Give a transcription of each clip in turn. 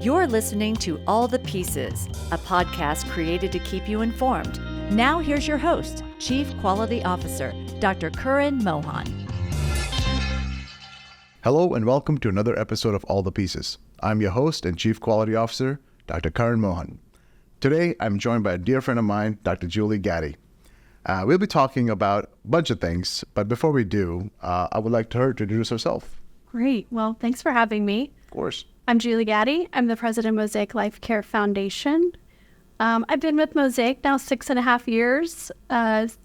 You're listening to All the Pieces, a podcast created to keep you informed. Now here's your host, Chief Quality Officer, Dr. Katherine Mohan. Hello and welcome to another episode of All the Pieces. I'm your host and Chief Quality Officer, Dr. Katherine Mohan. Today, I'm joined by a dear friend of mine, Dr. Julie Gaddy. We'll be talking about a bunch of things, but before we do, I would like her to introduce herself. Great. Well, thanks for having me. Of course. I'm Julie Gaddy. I'm the president of Mosaic Life Care Foundation. I've been with Mosaic now 6.5 years.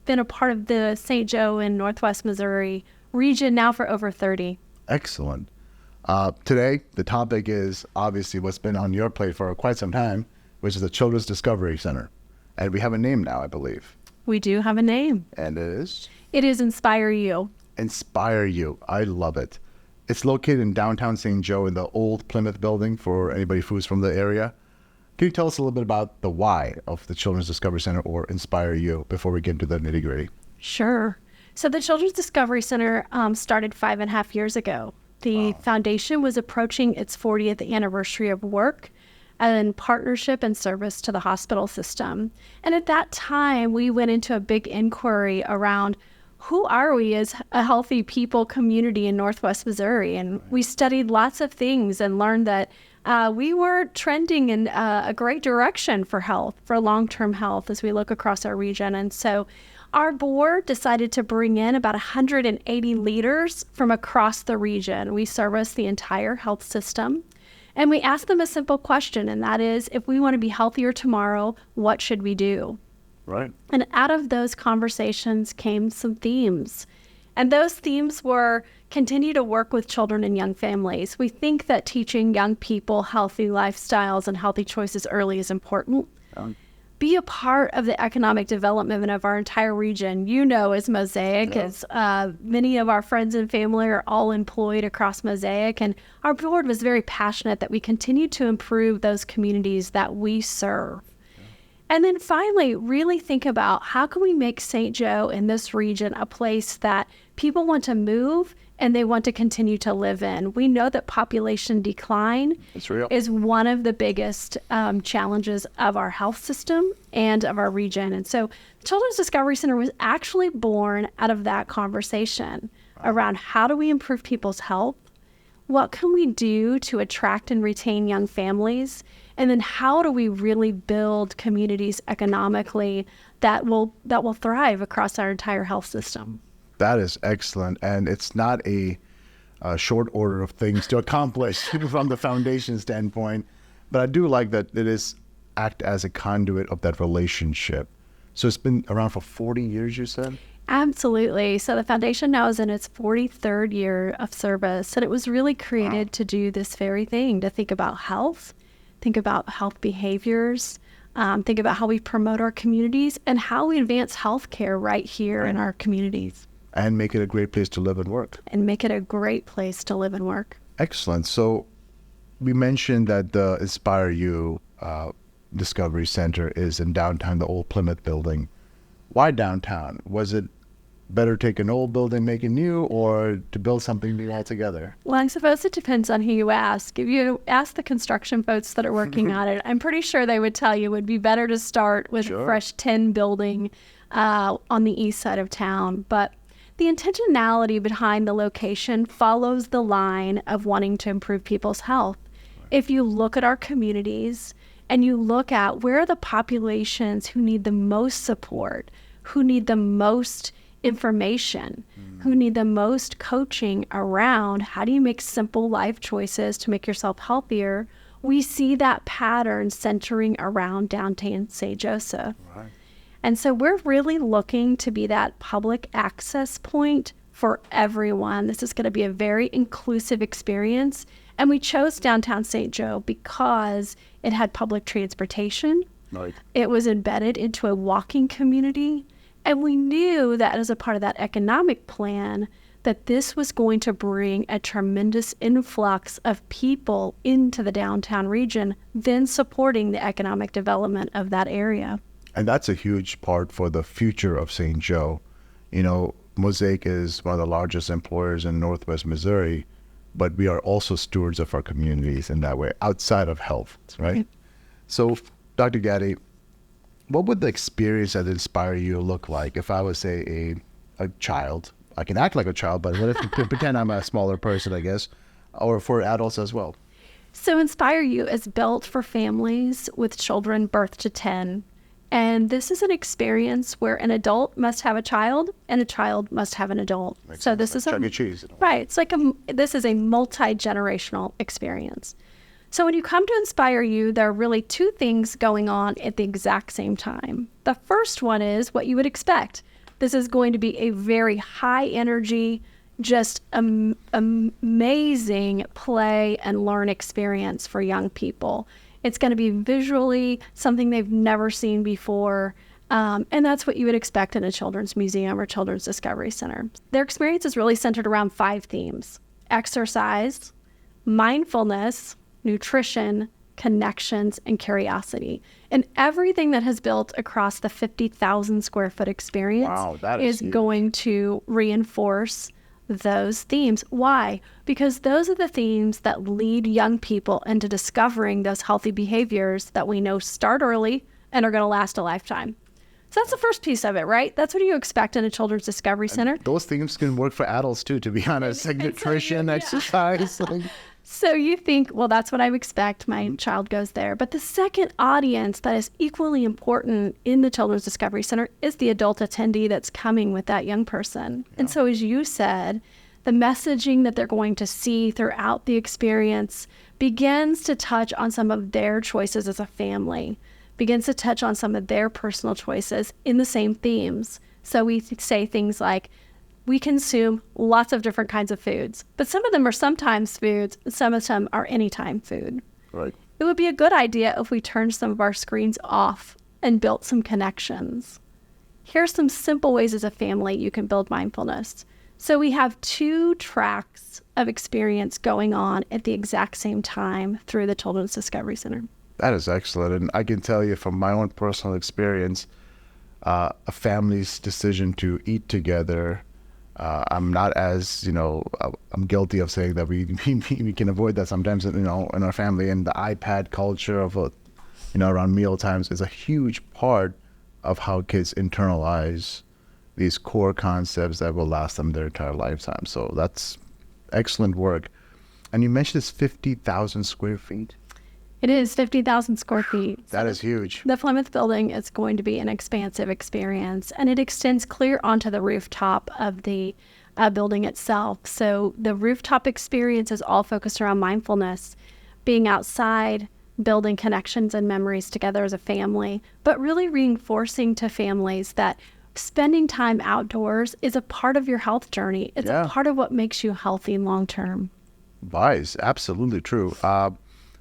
Been a part of the St. Joe and Northwest Missouri region now for over 30. Excellent. Today, the topic is obviously what's been on your plate for quite some time, which is the Children's Discovery Center. And we have a name now, I believe. We do have a name. And it is? It is InspireYou. InspireYou. I love it. It's located in downtown St. Joe in the old Plymouth building for anybody who's from the area. Can you tell us a little bit about the why of the Children's Discovery Center or InspireYou before we get into the nitty-gritty? Sure. So the Children's Discovery Center started 5.5 years ago. The foundation was approaching its 40th anniversary of work and partnership and service to the hospital system. And at that time, we went into a big inquiry around who are we as a healthy people community in Northwest Missouri? And we studied lots of things and learned that we were trending in a great direction for health, for long-term health as we look across our region. And so our board decided to bring in about 180 leaders from across the region. We service the entire health system. And we asked them a simple question, and that is, if we want to be healthier tomorrow, what should we do? Right. And out of those conversations came some themes. And those themes were continue to work with children and young families. We think that teaching young people healthy lifestyles and healthy choices early is important. Be a part of the economic development of our entire region. You know, as Mosaic, as many of our friends and family are all employed across Mosaic. And our board was very passionate that we continue to improve those communities that we serve. And then finally, really think about how can we make St. Joe in this region a place that people want to move and they want to continue to live in. We know that population decline is one of the biggest challenges of our health system and of our region. And so the Children's Discovery Center was actually born out of that conversation around how do we improve people's health? What can we do to attract and retain young families? And then how do we really build communities economically that will thrive across our entire health system? That is excellent. And it's not a short order of things to accomplish from the foundation standpoint. But I do like that it is act as a conduit of that relationship. So it's been around for 40 years, you said? Absolutely. So the foundation now is in its 43rd year of service. And it was really created to do this very thing, to think about health, think about health behaviors, think about how we promote our communities and how we advance healthcare right here in our communities. And make it a great place to live and work. Excellent. So we mentioned that the InspireYou Discovery Center is in downtown, the old Plymouth building. Why downtown? Was it better take an old building, make it new, or to build something new altogether? Well, I suppose it depends on who you ask. If you ask the construction folks that are working on it, I'm pretty sure they would tell you it would be better to start with a fresh tin building on the east side of town. But the intentionality behind the location follows the line of wanting to improve people's health. If you look at our communities and you look at where are the populations who need the most support, who need the most information, who need the most coaching around how do you make simple life choices to make yourself healthier, we see that pattern centering around downtown St. Joseph. Right. And so we're really looking to be that public access point for everyone. This is going to be a very inclusive experience. And we chose downtown St. Joe because it had public transportation. Right. It was embedded into a walking community. And we knew that as a part of that economic plan, that this was going to bring a tremendous influx of people into the downtown region, then supporting the economic development of that area. And that's a huge part for the future of St. Joe. You know, Mosaic is one of the largest employers in Northwest Missouri. but we are also stewards of our communities in that way, outside of health, right? So, Dr. Gaddy, what would the experience at InspireYou look like if I was, say, a child? I can act like a child, but what if pretend I'm a smaller person, I guess, or for adults as well? So InspireYou is built for families with children birth to 10. And this is an experience where an adult must have a child and a child must have an adult. Makes so sense. this Like is Chuck E. Cheese. right. It's like this is a multi-generational experience. So when you come to InspireYou, there are really two things going on at the exact same time. The first one is what you would expect. This is going to be a very high energy, just amazing play and learn experience for young people. It's going to be visually something they've never seen before. And that's what you would expect in a children's museum or children's discovery center. Their experience is really centered around 5 themes: exercise, mindfulness, nutrition, connections, and curiosity. And everything that has built across the 50,000 square foot experience is huge. going to reinforce those themes. Why? Because those are the themes that lead young people into discovering those healthy behaviors that we know start early and are going to last a lifetime. So that's the first piece of it, right? That's what you expect in a children's discovery center. Those themes can work for adults too, to be honest, like nutrition, exercise. So you think, well, that's what I would expect. My child goes there. But the second audience that is equally important in the Children's Discovery Center is the adult attendee that's coming with that young person. Yeah. And so as you said, the messaging that they're going to see throughout the experience begins to touch on some of their choices as a family, begins to touch on some of their personal choices in the same themes. So we say things like, we consume lots of different kinds of foods, but some of them are sometimes foods, and some of them are anytime food. Right. It would be a good idea if we turned some of our screens off and built some connections. Here's some simple ways as a family you can build mindfulness. So we have 2 tracks of experience going on at the exact same time through the Children's Discovery Center. That is excellent. And I can tell you from my own personal experience, a family's decision to eat together, I'm not as, I'm guilty of saying that we can avoid that sometimes, in our family. And the iPad culture of, around meal times is a huge part of how kids internalize these core concepts that will last them their entire lifetime. So that's excellent work. And you mentioned it's 50,000 square feet. It is 50,000 square feet. That is huge. The Plymouth building is going to be an expansive experience, and it extends clear onto the rooftop of the building itself. So the rooftop experience is all focused around mindfulness, being outside, building connections and memories together as a family, but really reinforcing to families that spending time outdoors is a part of your health journey. It's a part of what makes you healthy long term. Wise, absolutely true.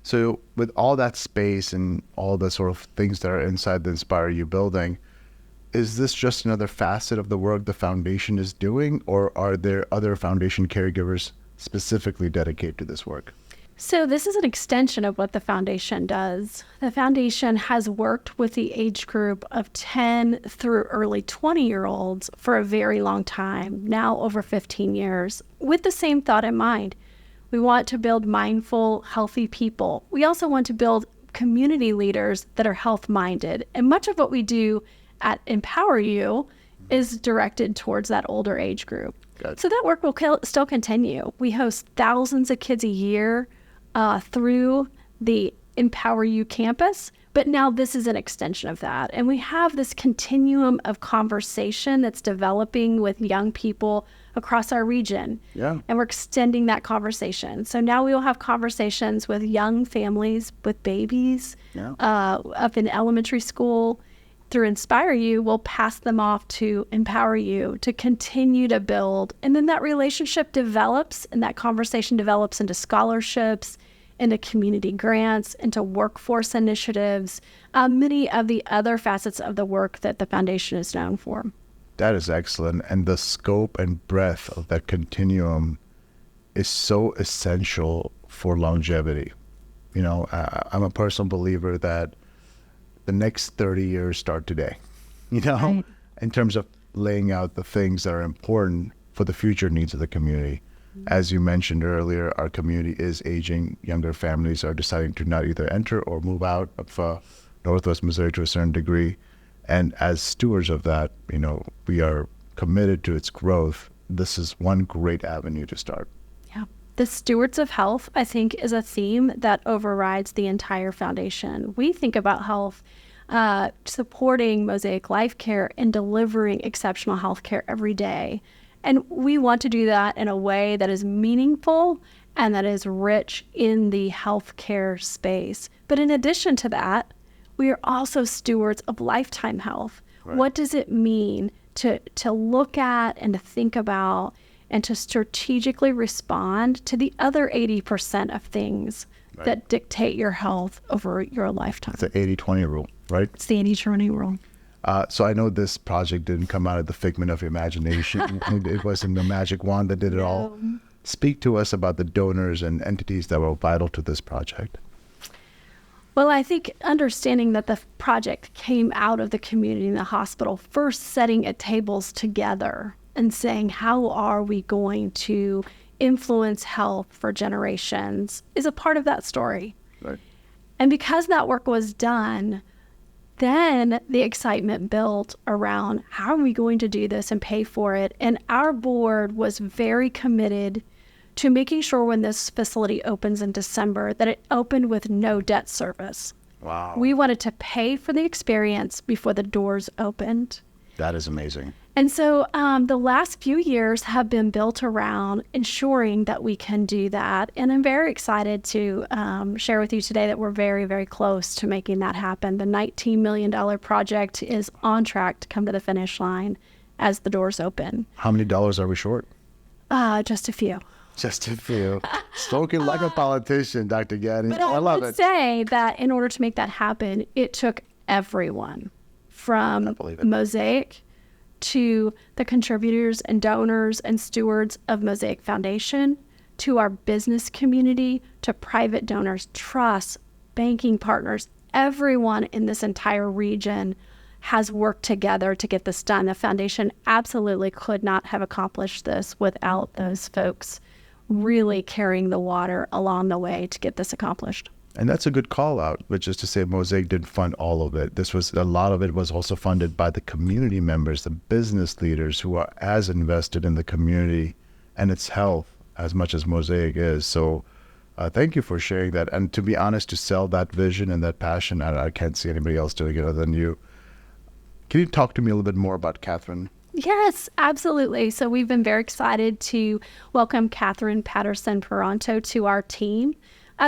So with all that space and all the sort of things that are inside the InspireYou building, is this just another facet of the work the foundation is doing, or are there other foundation caregivers specifically dedicated to this work? So this is an extension of what the foundation does. The foundation has worked with the age group of 10 through early 20-year-olds for a very long time, now over 15 years, with the same thought in mind. We want to build mindful, healthy people. We also want to build community leaders that are health-minded. And much of what we do at InspireYou is directed towards that older age group. So that work will still continue. We host thousands of kids a year through the InspireYou campus, but now this is an extension of that. And we have this continuum of conversation that's developing with young people across our region. And we're extending that conversation. So now we will have conversations with young families with babies up in elementary school. Through InspireYou, we'll pass them off to InspireYou to continue to build. And then that relationship develops, and that conversation develops into scholarships, into community grants, into workforce initiatives, many of the other facets of the work that the foundation is known for. That is excellent. And the scope and breadth of that continuum is so essential for longevity. I'm a personal believer that the next 30 years start today, in terms of laying out the things that are important for the future needs of the community. As you mentioned earlier, our community is aging. Younger families are deciding to not either enter or move out of Northwest Missouri to a certain degree. And as stewards of that, we are committed to its growth. This is one great avenue to start. Yeah. The stewards of health, I think, is a theme that overrides the entire foundation. We think about health supporting Mosaic Life Care and delivering exceptional health care every day. And we want to do that in a way that is meaningful and that is rich in the healthcare space. But in addition to that, we are also stewards of lifetime health. Right. What does it mean to look at and to think about and to strategically respond to the other 80% of things that dictate your health over your lifetime? It's the 80-20 rule, right? It's the 80-20 rule. So I know this project didn't come out of the figment of imagination. It wasn't the magic wand that did it all. Speak to us about the donors and entities that were vital to this project. Well, I think understanding that the project came out of the community and the hospital, first setting at tables together and saying, how are we going to influence health for generations, is a part of that story. Right. And because that work was done, then the excitement built around how are we going to do this and pay for it. And our board was very committed to making sure when this facility opens in December that it opened with no debt service. Wow. We wanted to pay for the experience before the doors opened. That is amazing. And so the last few years have been built around ensuring that we can do that. And I'm very excited to share with you today that we're very, very close to making that happen. The $19 million project is on track to come to the finish line as the doors open. How many dollars are we short? Just a few. Just a few. Spoken like a politician, Dr. Gaddy. But I love would it. say that in order to make that happen, it took everyone from Mosaic to the contributors and donors and stewards of Mosaic Foundation, to our business community, to private donors, trusts, banking partners. Everyone in this entire region has worked together to get this done. The foundation absolutely could not have accomplished this without those folks really carrying the water along the way to get this accomplished. And that's a good call out, which is to say Mosaic didn't fund all of it. A lot of it was also funded by the community members, the business leaders who are as invested in the community and its health as much as Mosaic is. So thank you for sharing that. And to be honest, to sell that vision and that passion, I can't see anybody else doing it other than you. Can you talk to me a little bit more about Katherine? Yes, absolutely. So we've been very excited to welcome Katherine Patterson Ponto to our team.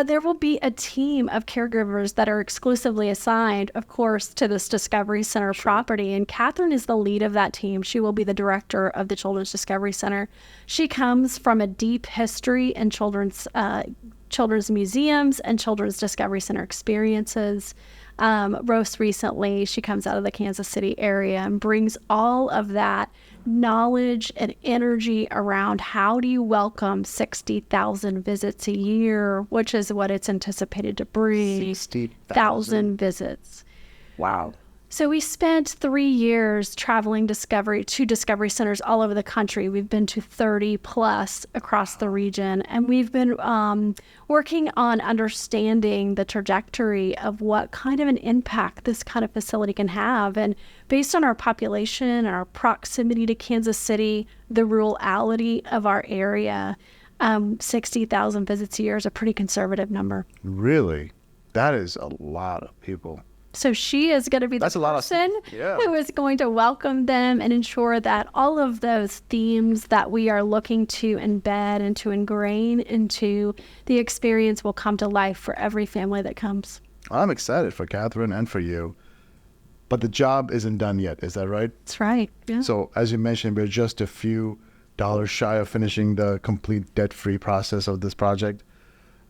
There will be a team of caregivers that are exclusively assigned, of course, to this Discovery Center property. And Katherine is the lead of that team. She will be the director of the Children's Discovery Center. She comes from a deep history in children's museums and Children's Discovery Center experiences. Most recently, she comes out of the Kansas City area and brings all of that knowledge and energy around how do you welcome 60,000 visits a year, which is what it's anticipated to bring. 60,000 visits. Wow. So we spent 3 years traveling to Discovery Centers all over the country. We've been to 30 plus across the region, and we've been working on understanding the trajectory of what kind of an impact this kind of facility can have. And based on our population, our proximity to Kansas City, the rurality of our area, 60,000 visits a year is a pretty conservative number. Really? That is a lot of people. So she is going to be the person who is going to welcome them and ensure that all of those themes that we are looking to embed and to ingrain into the experience will come to life for every family that comes. I'm excited for Katherine and for you. But the job isn't done yet, is that right? That's right. Yeah. So as you mentioned, we're just a few dollars shy of finishing the complete debt-free process of this project.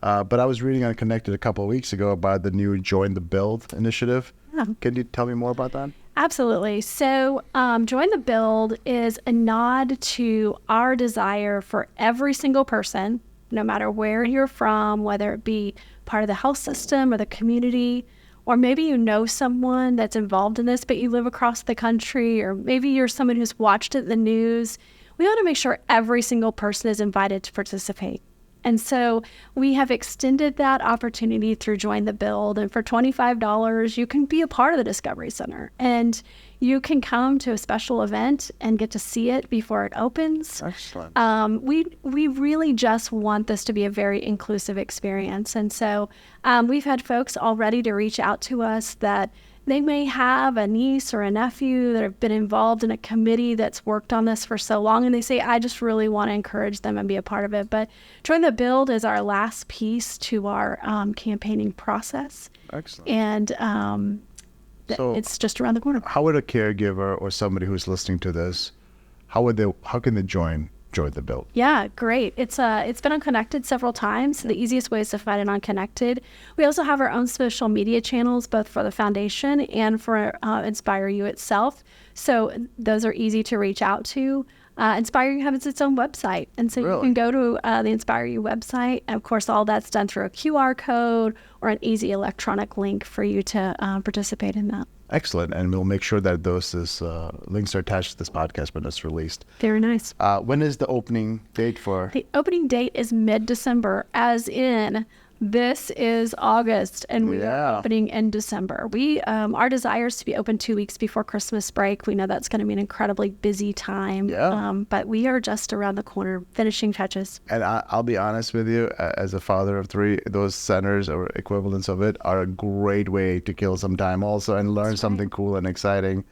But I was reading on Connected a couple of weeks ago about the new Join the Build initiative. Yeah. Can you tell me more about that? Absolutely. So Join the Build is a nod to our desire for every single person, no matter where you're from, whether it be part of the health system or the community, or maybe you know someone that's involved in this, but you live across the country, or maybe you're someone who's watched it in the news. we want to make sure every single person is invited to participate. And so we have extended that opportunity through Join the Build. And for $25, you can be a part of the Discovery Center. And you can come to a special event and get to see it before it opens. Excellent. We really just want this to be a very inclusive experience. And so we've had folks already to reach out to us that they may have a niece or a nephew that have been involved in a committee that's worked on this for so long, and they say, I just really want to encourage them and be a part of it. But Join the Build is our last piece to our campaigning process. Excellent. And So it's just around the corner. how would a caregiver or somebody who's listening to this, how can they join the Build? Yeah, great. It's been on Connected several times. The easiest way is to find it on Connected. We also have our own social media channels, both for the foundation and for InspireYou itself. So those are easy to reach out to. InspireYou has its own website. And so Really? you can go to the InspireYou website. And of course, all that's done through a QR code or an easy electronic link for you to participate in that. Excellent. And we'll make sure that those links are attached to this podcast when it's released. Very nice. When is the opening date for? The opening date is mid-December, as in this is August, and we are opening in December. Our desire is to be open 2 weeks before Christmas break. We know that's going to be an incredibly busy time, but we are just around the corner, finishing touches. And I'll be honest with you, as a father of three, those centers or equivalents of it are a great way to kill some time also and learn something cool and exciting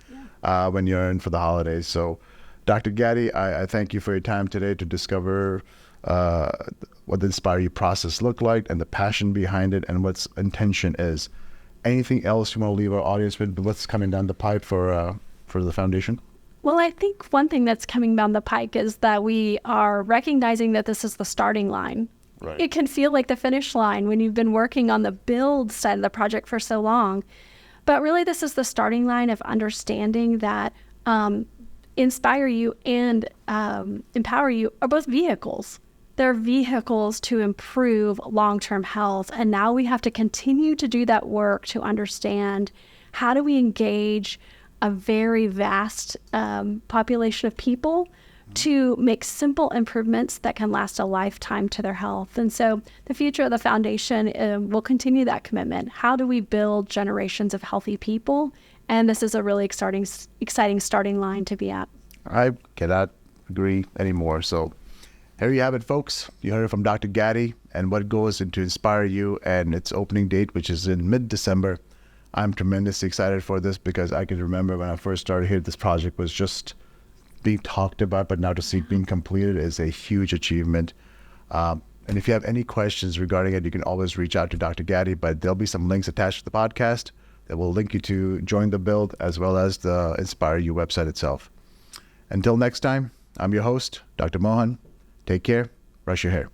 when you're in for the holidays. So, Dr. Gaddy, I thank you for your time today to discover what the InspireYou process looked like and the passion behind it and what's intention is. Anything else you want to leave our audience with? What's coming down the pipe for the foundation? Well, I think one thing that's coming down the pike is that we are recognizing that this is the starting line. Right. It can feel like the finish line when you've been working on the build side of the project for so long. But really, this is the starting line of understanding that InspireYou and ImpowerYou are both vehicles. They're vehicles to improve long-term health. And now we have to continue to do that work to understand how do we engage a very vast population of people to make simple improvements that can last a lifetime to their health. And so the future of the foundation will continue that commitment. How do we build generations of healthy people? And this is a really exciting starting line to be at. I cannot agree anymore. So here you have it, folks. You heard it from Dr. Gaddy and what goes into InspireYou and its opening date, which is in mid-December. I'm tremendously excited for this because I can remember when I first started here, this project was just being talked about, but now to see it being completed is a huge achievement. And if you have any questions regarding it, you can always reach out to Dr. Gaddy, but there'll be some links attached to the podcast that will link you to Join the Build as well as the InspireYou website itself. Until next time, I'm your host, Dr. Mohan. Take care. Brush your hair.